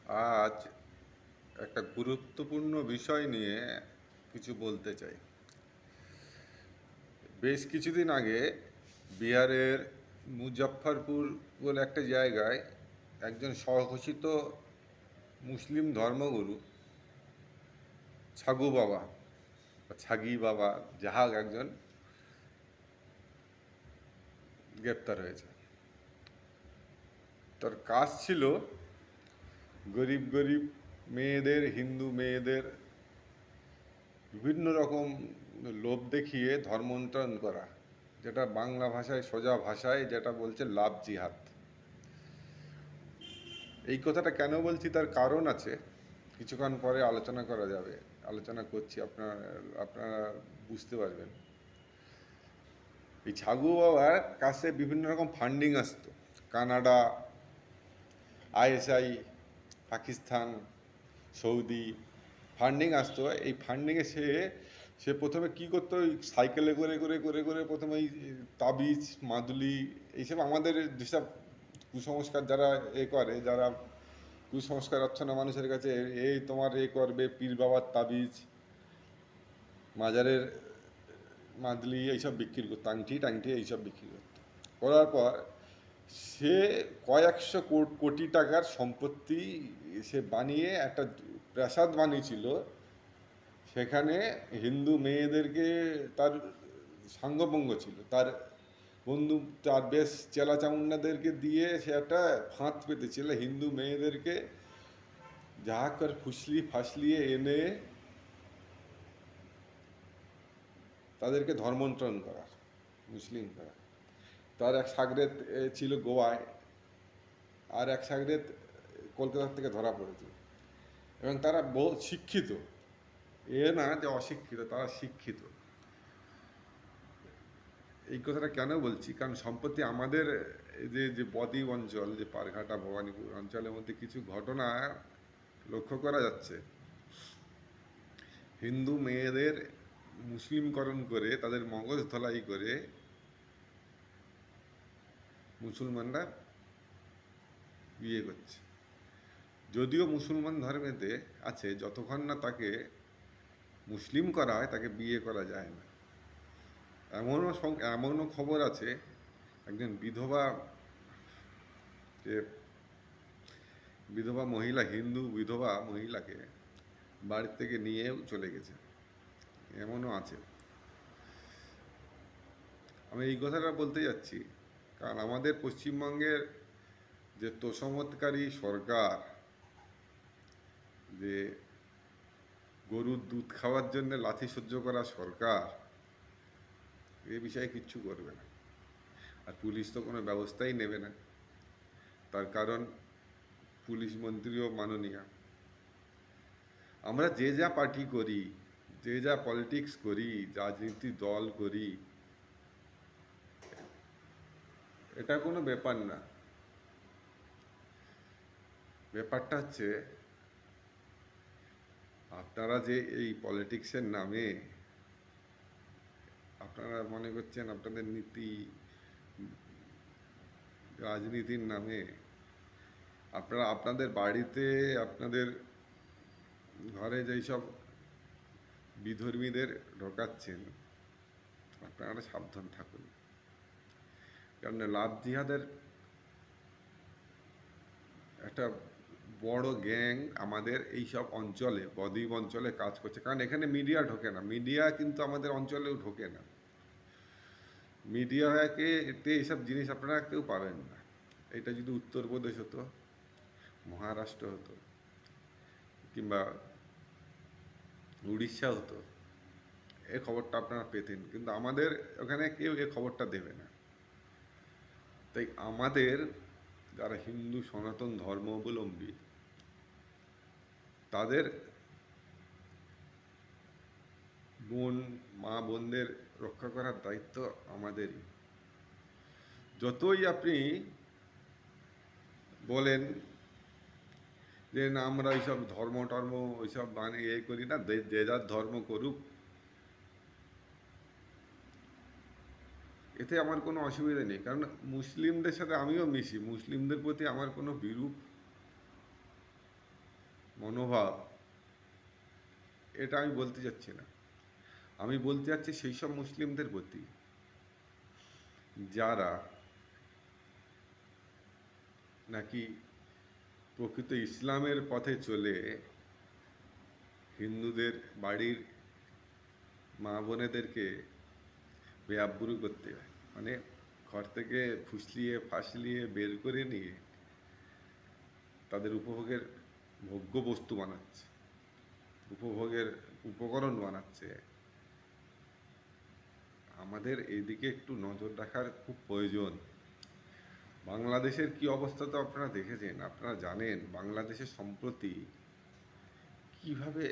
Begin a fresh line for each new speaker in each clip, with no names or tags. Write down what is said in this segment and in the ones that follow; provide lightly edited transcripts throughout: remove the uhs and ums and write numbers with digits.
আজ একটা গুরুত্বপূর্ণ বিষয় নিয়ে কিছু বলতে চাই। বেশ কিছুদিন আগে বিহারের মুজফ্ফরপুর বলে একটা জায়গায় একজন স্বঘোষিত মুসলিম ধর্মগুরু ছাগু বাবা বা ছাগি বাবা যাহা একজন গ্রেপ্তার হয়েছে। তার কাজ ছিল গরিব গরিব মেয়েদের, হিন্দু মেয়েদের বিভিন্ন রকম লোভ দেখিয়ে ধর্মান্তরণ করা, যেটা বাংলা ভাষায়, সোজা ভাষায় যেটা বলছে লাভ জিহাদ। এই কথাটা কেন বলছি তার কারণ আছে, কিছুক্ষণ পরে আলোচনা করা যাবে, আলোচনা করছি, আপনারা বুঝতে পারবেন। এই ছাগু বাবার কাছে বিভিন্ন রকম ফান্ডিং আসতো, Canada, ISI, Pakistan, Saudi funding আসতো। এই ফান্ডিংয়ে সে সে প্রথমে কি করতো, ওই সাইকেলে করে করে করে করে প্রথমে ওই তাবিজ, মাদুলি, এইসব আমাদের যেসব কুসংস্কার যারা করে, যারা কুসংস্কারাচ্ছন্ন মানুষের কাছে এই তোমার করবে, পীর বাবার তাবিজ, মাজারের মাদুলি এইসব বিক্রি করতো, আংটি টাংটি এইসব বিক্রি করতো। করার পর সে কয়েকশো কোটি টাকার সম্পত্তি সে বানিয়ে একটা প্রাসাদ বানিয়েছিল। সেখানে হিন্দু মেয়েদেরকে তার সাঙ্গভঙ্গ ছিল, তার বন্ধু, তার বেশ চেলা চামুন্ডাদেরকে দিয়ে সে একটা ফাঁদ পেতেছিল হিন্দু মেয়েদেরকে যা করে ফুসলি ফাসলিয়ে এনে তাদেরকে ধর্মান্তরণ করা, মুসলিম করা। তার এক সাগরেদ ছিল গোয়ায়, আর এক সাগরেদ কলকাতার থেকে ধরা পড়েছে। এবং তারা বহু শিক্ষিত, এ না যে অশিক্ষিত, তারা শিক্ষিত। এই কথাটা কেন বলছি, কারণ সম্প্রতি আমাদের যে যে বদ্বীপ অঞ্চল, যে পারঘাটা, ভবানীপুর অঞ্চলের মধ্যে কিছু ঘটনা লক্ষ্য করা যাচ্ছে। হিন্দু মেয়েদের মুসলিমকরণ করে, তাদের মগজ ধলাই করে মুসলমানরা বিয়ে করছে। যদিও মুসলমান ধর্মেতে আছে, যতক্ষণ না তাকে মুসলিম করা হয় তাকে বিয়ে করা যায় না। এমনও খবর আছে, একজন বিধবা, যে বিধবা মহিলা, হিন্দু বিধবা মহিলাকে বাড়ির থেকে নিয়েও চলে গেছে, এমনও আছে। আমি এই কথাটা বলতে যাচ্ছি কারণ আমাদের পশ্চিমবঙ্গের যে তোষামতকারী সরকার, যে গরুর দুধ খাওয়ার জন্য লাথি সহ্য করা সরকার, এ বিষয়ে কিচ্ছু করবে না। আর পুলিশ তো কোনো ব্যবস্থাই নেবে না, তার কারণ পুলিশ মন্ত্রীও মাননীয়। আমরা যে যা পার্টি করি, যে যা পলিটিক্স করি, রাজনীতি দল করি, এটা কোনো ব্যাপার না। ব্যাপারটা হচ্ছে আপনারা যে এই পলিটিক্সের নামে আপনারা মনে করছেন আপনাদের নীতি, রাজনীতির নামে আপনারা আপনাদের বাড়িতে, আপনাদের ঘরে যেই সব বিধর্মীদের ঢোকাচ্ছেন, আপনারা সাবধান থাকুন। কারণ লাভ জিহাদের একটা বড় গ্যাং আমাদের এই সব অঞ্চলে, বদ্বীপ অঞ্চলে কাজ করছে। কারণ এখানে মিডিয়া ঢোকে না, মিডিয়া কিন্তু আমাদের অঞ্চলেও ঢোকে না। মিডিয়াকে এতে এইসব জিনিস আপনারা কেউ পাবেন না। এটা যদি উত্তরপ্রদেশ হতো, মহারাষ্ট্র হতো, কিংবা উড়িষ্যা হতো, এ খবরটা আপনারা পেতেন, কিন্তু আমাদের ওখানে কেউ এ খবরটা দেবে না। তাই আমাদের যারা হিন্দু সনাতন ধর্মাবলম্বী, তাদের মা বোনদের রক্ষা করার দায়িত্ব আমাদেরই। যতই আপনি বলেন যে না আমরা ওইসব ধর্ম টর্ম ওইসব বানিয়ে করি না, যে যার ধর্ম করুক, এতে আমার কোনো অসুবিধা নেই। কারণ মুসলিমদের সাথে আমিও মিশি, মুসলিমদের প্রতি আমার কোনো বিরূপ মনোভাব, এটা আমি বলতে চাচ্ছি না। আমি বলতে চাচ্ছি সেই সব মুসলিমদের প্রতি যারা নাকি প্রকৃত ইসলামের পথে চলে হিন্দুদের বাড়ির মা বোনেদেরকে বেআব্রু করতে হয়, মানে ঘর থেকে ফুসলিয়ে ফাসলিয়ে বের করে নিয়ে তাদের উপভোগের ভোগ্য বস্তু বানাচ্ছে, উপভোগের উপকরণ বানাচ্ছে। আমাদের এইদিকে একটু নজর রাখার খুব প্রয়োজন। বাংলাদেশের কি অবস্থা তো আপনারা দেখেছেন, আপনারা জানেন বাংলাদেশে সম্প্রতি কিভাবে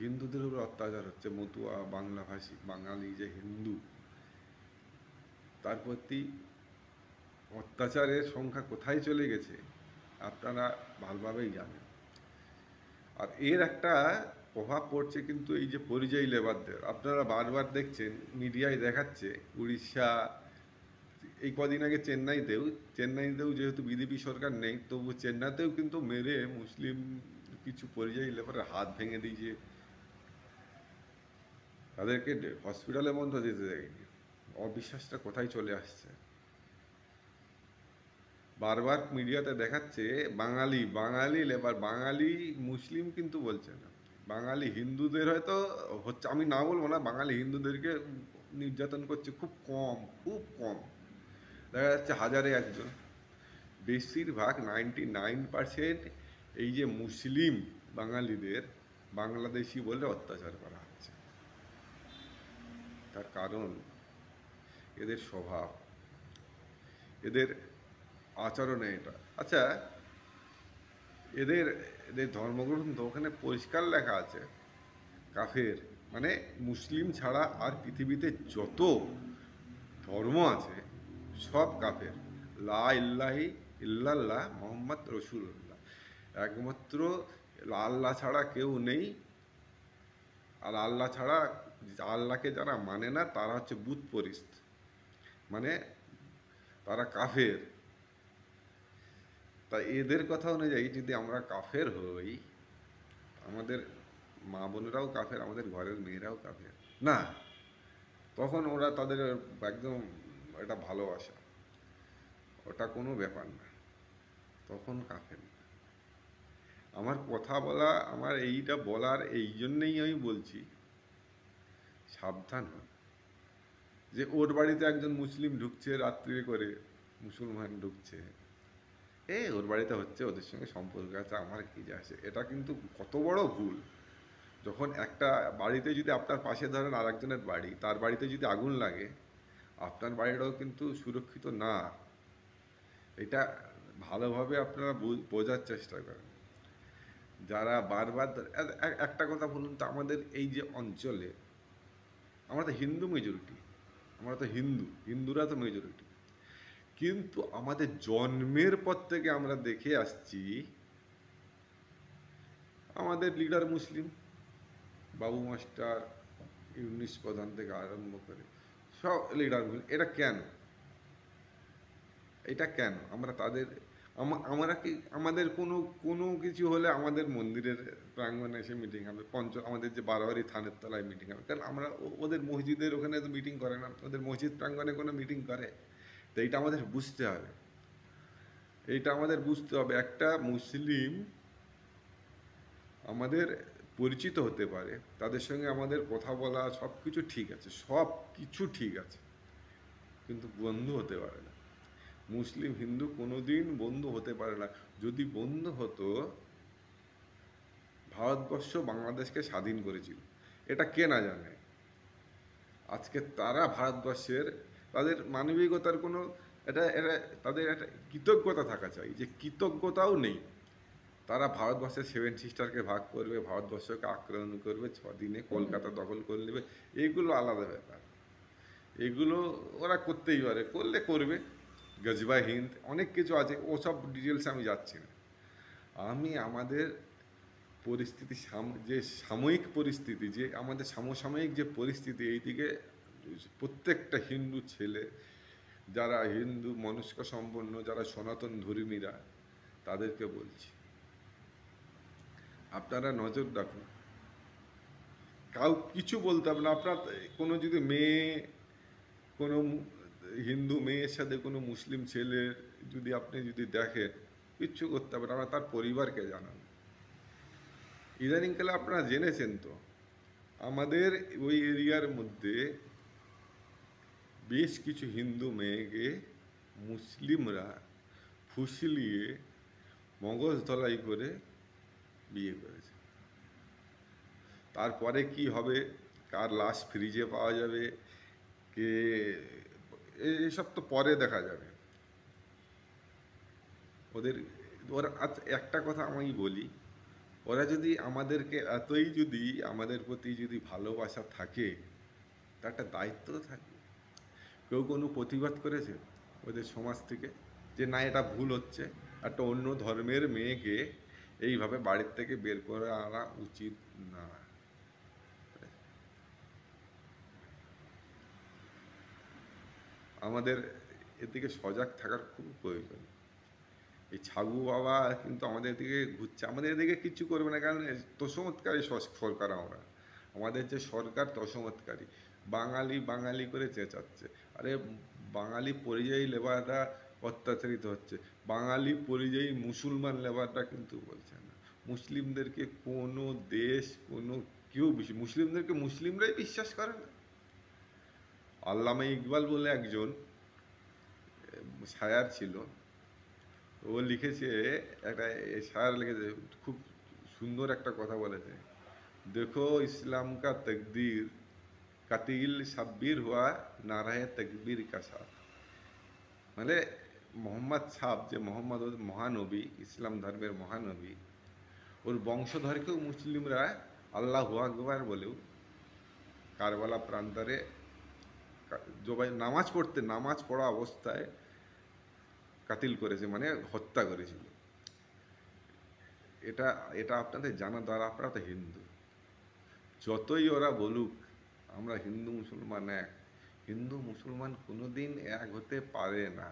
হিন্দুদের উপর অত্যাচার হচ্ছে। মতুয়া বাংলাভাষী বাঙালি যে হিন্দু, তার প্রতি অত্যাচারের সংখ্যা কোথায় চলে গেছে আপনারা ভালোভাবেই জানেন। আর এর একটা প্রভাব পড়ছে কিন্তু এই যে পরিযায়ী লেবারদের, আপনারা বারবার দেখছেন মিডিয়ায় দেখাচ্ছে উড়িষ্যা, এই কদিন আগে চেন্নাইতেও যেহেতু বিজেপি সরকার নেই, তবু চেন্নাইতেও কিন্তু মেরে মুসলিম কিছু পরিযায়ী লেবারের হাত ভেঙে দিয়েছে, তাদেরকে হসপিটালে বন্ধ যেতে দেয়নি। অবিশ্বাসটা কোথায় চলে আসছে। বারবার মিডিয়াতে দেখাচ্ছে বাঙালি বাঙালি লেবার, বাঙালি মুসলিম কিন্তু বলছে না। বাঙালি হিন্দুদের হয়তো হচ্ছে, আমি না বলবো না, বাঙালি হিন্দুদেরকে নির্যাতন করছে খুব কম, খুব কম, দেখা যাচ্ছে হাজারে একজন। বেশিরভাগ 99% এই যে মুসলিম বাঙালিদের বাংলাদেশি বলে অত্যাচার করা হচ্ছে। তার কারণ এদের স্বভাব, এদের আচরণে এটা। আচ্ছা, এদের এদের ধর্মগ্রন্থ ওখানে পরিষ্কার লেখা আছে কাফের মানে মুসলিম ছাড়া আর পৃথিবীতে যত ধর্ম আছে সব কাফের। লা ইল্লাহি ইল্লাল্লাহ মোহাম্মদ রসুল্লাহ, একমাত্র আল্লাহ ছাড়া কেউ নেই। আর আল্লাহ ছাড়া, আল্লাহকে যারা মানে না তারা হচ্ছে বুত পরিস্ত, মানে তারা কাফের। তা এদের কথা অনুযায়ী যদি আমরা কাফের হই, আমাদের মা বোনেরাও কাফের, আমাদের ঘরের মেয়েরাও কাফের না, তখন ওরা তাদের একদম এটা ভালোবাসা, ওটা কোনো ব্যাপার না, তখন কাফের না। আমার কথা বলা, আমার এইটা বলার এই জন্যেই আমি বলছি সাবধান হন। যে ওর বাড়িতে একজন মুসলিম ঢুকছে রাত্রি করে, মুসলমান ঢুকছে, ওর বাড়িতে হচ্ছে, ওদের সঙ্গে সম্পর্ক আছে, আমার কি যায় আসে, এটা কিন্তু কত বড় ভুল। যখন একটা বাড়িতে যদি আপনার পাশে ধরেন আর একজনের বাড়ি, তার বাড়িতে যদি আগুন লাগে, আপনার বাড়িটাও কিন্তু সুরক্ষিত না। এটা ভালোভাবে আপনারা বোঝার চেষ্টা করেন। যারা বারবার একটা কথা বলুন তো, আমাদের এই যে অঞ্চলে আমরা তো হিন্দু মেজরিটি, আমরা তো হিন্দুরা তো মেজরিটি, কিন্তু আমাদের জন্মের পর থেকে আমরা দেখে আসছি আমাদের লিডার মুসলিম, বাবু মাস্টার, ইউনিস প্রধান থেকে আরম্ভ করে সব লিডার মুসলিম। এটা কেন? এটা কেন আমরা তাদের, আমরা কি আমাদের কোনো কিছু হলে আমাদের মন্দিরের প্রাঙ্গণে এসে মিটিং হবে, আমাদের যে বারোয়ারি থানের তলায় মিটিং হবে, কারণ আমরা ওদের মসজিদের ওখানে তো মিটিং করে না, ওদের মসজিদ প্রাঙ্গণে কোনো মিটিং করে? তো এইটা আমাদের বুঝতে হবে, এইটা আমাদের বুঝতে হবে। একটা মুসলিম আমাদের পরিচিত হতে পারে, তাদের সঙ্গে আমাদের কথা বলা সব কিছু ঠিক আছে, সব কিছু ঠিক আছে, কিন্তু বন্ধু হতে পারে না। মুসলিম হিন্দু কোনোদিন বন্ধু হতে পারে না। যদি বন্ধু হতো, ভারতবর্ষ বাংলাদেশকে স্বাধীন করেছিল, এটা কে না জানে? আজকে তারা ভারতবর্ষের, তাদের মানবিকতার কোনো, এটা এটা তাদের একটা কৃতজ্ঞতা থাকা চাই, যে কৃতজ্ঞতাও নেই। তারা ভারতবর্ষের 7 সিস্টারকে ভাগ করবে, ভারতবর্ষকে আক্রমণ করবে, 6 দিনে কলকাতা দখল করে নেবে, এইগুলো আলাদা ব্যাপার। এগুলো ওরা করতেই পারে, করলে করবে, গজবা হিন্দ অনেক কিছু আছে, ওসব ডিটেলসে আমি যাচ্ছি না। আমি আমাদের পরিস্থিতি, যে সাময়িক পরিস্থিতি, যে আমাদের সমসাময়িক যে পরিস্থিতি, এইদিকে প্রত্যেকটা হিন্দু ছেলে, যারা হিন্দু মনস্ক সম্পন্ন, যারা সনাতন ধর্মীরা, তাদেরকে বলছি আপনারা নজর রাখুন, কাউ কিছু বলতে হবে না। আপনার কোনো যদি মেয়ে, কোনো হিন্দু মেয়ের সাথে কোনো মুসলিম ছেলের যদি আপনি যদি দেখেন, কিচ্ছু করতে হবে না, আপনার তার পরিবারকে জানান। ইদানিংকালে আপনারা জেনেছেন তো, আমাদের ওই এরিয়ার মধ্যে বেশ কিছু হিন্দু মেয়েকে মুসলিমরা ফুসলিয়ে মগজ ধলাই করে বিয়ে করেছে। তারপরে কি হবে, কার লাশ ফ্রিজে পাওয়া যাবে, কে, এইসব তো পরে দেখা যাবে। ওদের, ওরা একটা কথা আমি বলি, ওরা যদি আমাদেরকে এতই যদি আমাদের প্রতি যদি ভালোবাসা থাকে, তার একটা দায়িত্ব তো থাকবে। কেউ কোনো প্রতিবাদ করেছে ওদের সমাজ থেকে যে না এটা ভুল হচ্ছে, একটা অন্য ধর্মের মেয়েকে এইভাবে বাড়ির থেকে বের করে আনা উচিত না। আমাদের এদিকে সজাগ থাকার খুব প্রয়োজন। এই ছাগু বাবা কিন্তু আমাদের দিকে ঘুরছে, আমাদের এদিকে কিচ্ছু করবে না, কারণ তোষমৎকারী সরকার আমরা, আমাদের যে সরকার তোষমৎকারী, বাঙালি বাঙালি করে চেঁচাচ্ছে। আরে বাঙালি পরিযায়ী লেবাররা অত্যাচারিত হচ্ছে, বাঙালি পরিযায়ী মুসলমান লেবাররা কিন্তু বলছে না। মুসলিমদেরকে কোনো দেশ, কোনো কেউ বেশি, মুসলিমদেরকে মুসলিমরাই বিশ্বাস করে না। আল্লামা ইকবাল বলে একজন শায়ার ছিল, ও লিখেছে একটা শায়ার লিখেছে, খুব সুন্দর একটা কথা বলেছে, দেখো ইসলাম কা তকদীর কাতিল সাব্বির হুয়া নারায়ে তকবীর কা সাথ। মানে মোহাম্মদ সাহেব, যে মোহাম্মদ মহানবী, ইসলাম ধর্মের মহানবী, ওর বংশধরকেও মুসলিমরা আল্লাহু আকবার বলেও কারবালা প্রান্তরে জবাই, নামাজ পড়া অবস্থায় কাতিল করেছে, মানে হত্যা করেছিল। এটা এটা আপনাদের জানা দ্বারা, আপনারা তো হিন্দু, যতই ওরা বলুক আমরা হিন্দু মুসলমান এক, হিন্দু মুসলমান কোনোদিন এক হতে পারে না।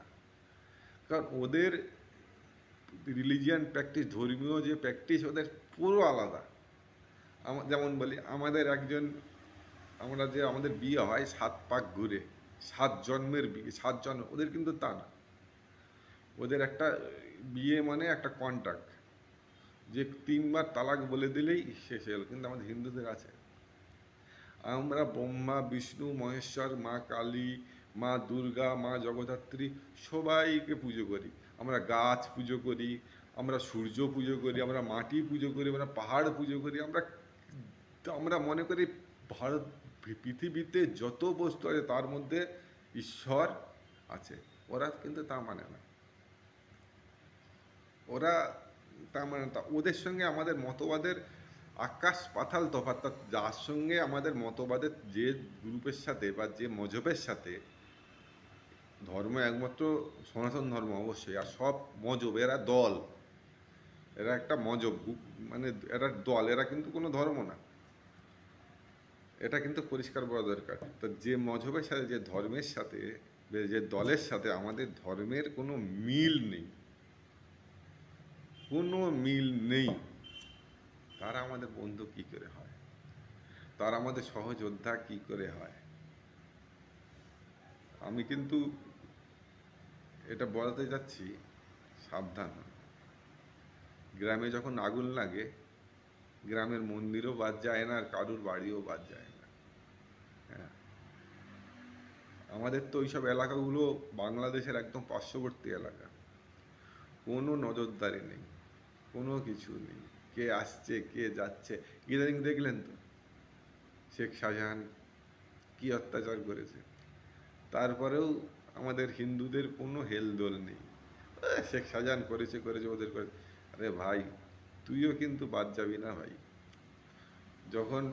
কারণ ওদের রিলিজিয়ান প্র্যাকটিস, ধর্মীয় যে প্র্যাকটিস ওদের পুরো আলাদা। যেমন বলি, আমাদের একজন, আমরা যে আমাদের বিয়ে হয় 7 পাক ঘুরে, 7 জন্মের বিয়ে, 7 জন্ম, ওদের কিন্তু তা না। ওদের একটা বিয়ে মানে একটা কন্ট্রাক্ট, যে 3বার তালাক বলে দিলেই শেষ হয়ে গেল। কিন্তু আমাদের হিন্দুদের আছে, আমরা ব্রহ্মা বিষ্ণু মহেশ্বর, মা কালী, মা দুর্গা, মা জগদ্ধাত্রী সবাইকে পুজো করি। আমরা গাছ পুজো করি, আমরা সূর্য পুজো করি, আমরা মাটি পুজো করি, আমরা পাহাড় পুজো করি। আমরা মনে করি ভারত, পৃথিবীতে যত বস্তু আছে তার মধ্যে ঈশ্বর আছে। ওরা কিন্তু তা মানে না, ওরা তা মানে না। ওদের সঙ্গে আমাদের মতবাদের আকাশ পাতাল তফাৎ। যার সঙ্গে আমাদের মতবাদের, যে গ্রুপের সাথে বা যে মজহবের সাথে, ধর্ম একমাত্র সনাতন ধর্ম অবশ্যই, আর সব মজহব এরা দল, এরা একটা মজহব, মানে এরা দল, এরা কিন্তু কোনো ধর্ম না। এটা কিন্তু পরিষ্কার বলা দরকার। তো যে মজহবের সাথে, যে ধর্মের সাথে, যে দলের সাথে আমাদের ধর্মের কোনো মিল নেই, কোনো মিল নেই, তারা আমাদের বন্ধু কি করে হয়, তারা আমাদের সহযোদ্ধা কি করে হয়। আমি কিন্তু এটা বলতে যাচ্ছি, সাবধান। গ্রামে যখন আগুন লাগে, গ্রামের মন্দিরও বাদ যায় না, আর কারুর বাড়িও বাদ যায় না। হ্যাঁ, আমাদের তো ওইসব এলাকাগুলো বাংলাদেশের একদম পার্শ্ববর্তী এলাকা, কোনো নজরদারি নেই, কোনো কিছু নেই, কে আসছে কে যাচ্ছে। ইদানিং দেখলেন তো শেখ শাহজাহান কি অত্যাচার করেছে, তারপরেও আমাদের হিন্দুদের কোনো হেলদোল নেই। শেখ শাহজাহান করেছে করেছে, ওদের করে। আরে ভাই, তুইও কিন্তু বাদ যাবি না ভাই। যখন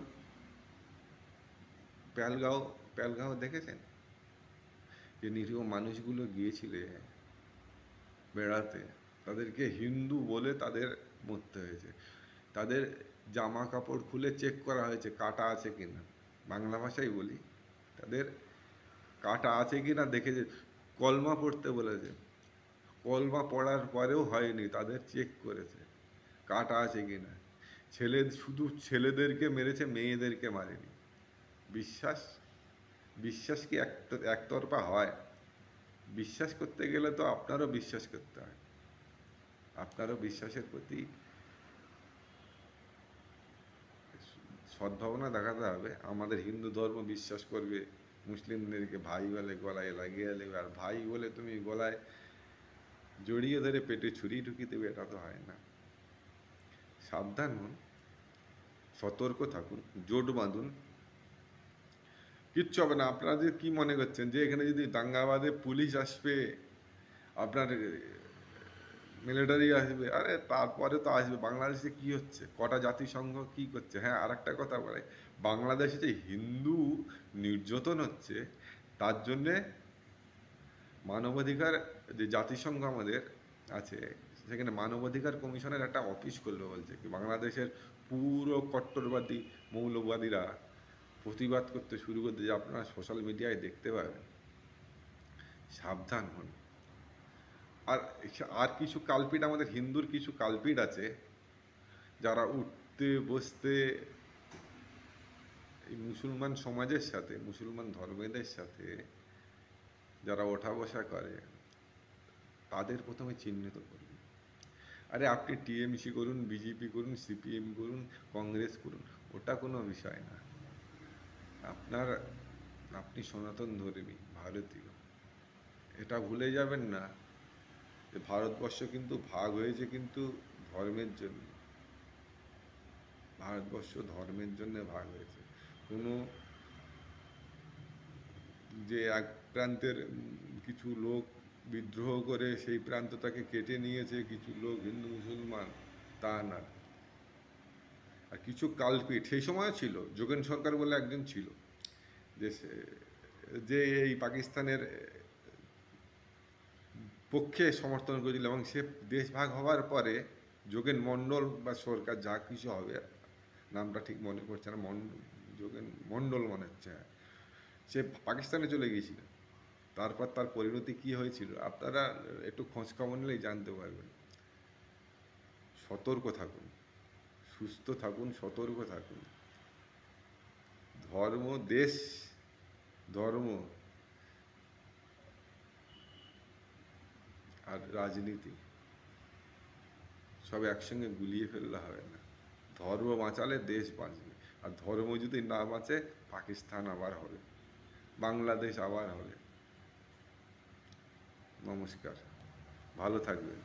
প্যালগাঁও দেখেছেন, যে নিরীহ মানুষগুলো গিয়েছিলে বেড়াতে, তাদেরকে হিন্দু বলে তাদের মরতে হয়েছে। তাদের জামা কাপড় খুলে চেক করা হয়েছে কাটা আছে কিনা, বাংলা ভাষায় বলি, তাদের কাটা আছে কিনা দেখেছে। কলমা পড়তে বলেছে, কলমা পড়ার পরেও হয়নি, তাদের চেক করেছে কাটা আছে কিনা। শুধু ছেলেদেরকে মেরেছে, মেয়েদেরকে মারেনি। বিশ্বাস বিশ্বাস কি একতরফা হয়? বিশ্বাস করতে গেলে তো আপনারও বিশ্বাস করতে হয়, আপনারও বিশ্বাসের প্রতি সদ্ভাবনা দেখাতে হবে। আমাদের হিন্দু ধর্ম বিশ্বাস করবে মুসলিমদেরকে ভাই বলে গলায় লাগিয়ে দেবে, আর ভাই বলে তুমি গলায় জড়িয়ে ধরে পেটে ছুরি ঢুকিয়ে দেবে, এটা তো হয় না। সাবধান হন, সতর্ক থাকুন, জোট বাঁধুন, কিচ্ছু হবে না। আপনারা যে কি মনে করছেন যে এখানে যদি দাঙ্গা বাঁধে পুলিশ আসবে, আপনার মিলিটারি আসবে, আরে তারপরে তো আসবে। বাংলাদেশে কি হচ্ছে, কটা জাতিসংঘ কি করছে? হ্যাঁ, আর একটা কথা বলে, বাংলাদেশে যে হিন্দু নির্যাতন হচ্ছে, তার জন্যে মানবাধিকার যে জাতিসংঘ আমাদের আছে, সেখানে মানবাধিকার কমিশনের একটা অফিস করলো, বলছে কি বাংলাদেশের পুরো কট্টরবাদী মৌলবাদীরা প্রতিবাদ করতে শুরু করতে, যে আপনারা সোশ্যাল মিডিয়ায় দেখতে পাবেন। সাবধান হন। আর আর কিছু কালপিট, আমাদের হিন্দুর কিছু কালপিট আছে যারা উঠতে বসতে এই মুসলমান সমাজের সাথে, মুসলমান ধর্মেদের সাথে যারা ওঠা বসা করে, তাদের প্রথমে চিহ্নিত করুন। আরে আপনি টিএমসি করুন, বিজেপি করুন, সিপিএম করুন, কংগ্রেস করুন, ওটা কোনো বিষয় না। আপনি সনাতন ধর্মী ভারতীয়, এটা ভুলে যাবেন না যে ভারতবর্ষ কিন্তু ভাগ হয়েছে কিন্তু ধর্মের জন্য। ভারতবর্ষ ধর্মের জন্য ভাগ হয়েছে। কোনো যে এক প্রান্তের কিছু লোক বিদ্রোহ করে সেই প্রান্তটাকে কেটে নিয়েছে কিছু লোক হিন্দু মুসলমান, তা না। আর কিছু কালপিট সেই সময়ও ছিল, যোগেন সরকার বলে একজন ছিল, যে যে এই পাকিস্তানের পক্ষে সমর্থন করেছিল, এবং সে দেশ ভাগ হওয়ার পরে যোগেন মণ্ডল বা সরকার যা কিছু হবে, নামটা ঠিক মনে পড়ছে না, যোগেন মণ্ডল মনে হচ্ছে, হ্যাঁ, সে পাকিস্তানে চলে গিয়েছিল। তারপর তার পরিণতি কি হয়েছিল আপনারা একটু খোঁজখবর নিলেই জানতে পারবেন। সতর্ক থাকুন, সুস্থ থাকুন, সতর্ক থাকুন। ধর্ম, দেশ, ধর্ম আর রাজনীতি সব একসঙ্গে গুলিয়ে ফেললে হবে না। ধর্ম বাঁচালে দেশ বাঁচবে, আর ধর্ম যদি না বাঁচে, পাকিস্তান আবার হবে, বাংলাদেশ আবার হবে। নমস্কার, ভালো থাকবেন।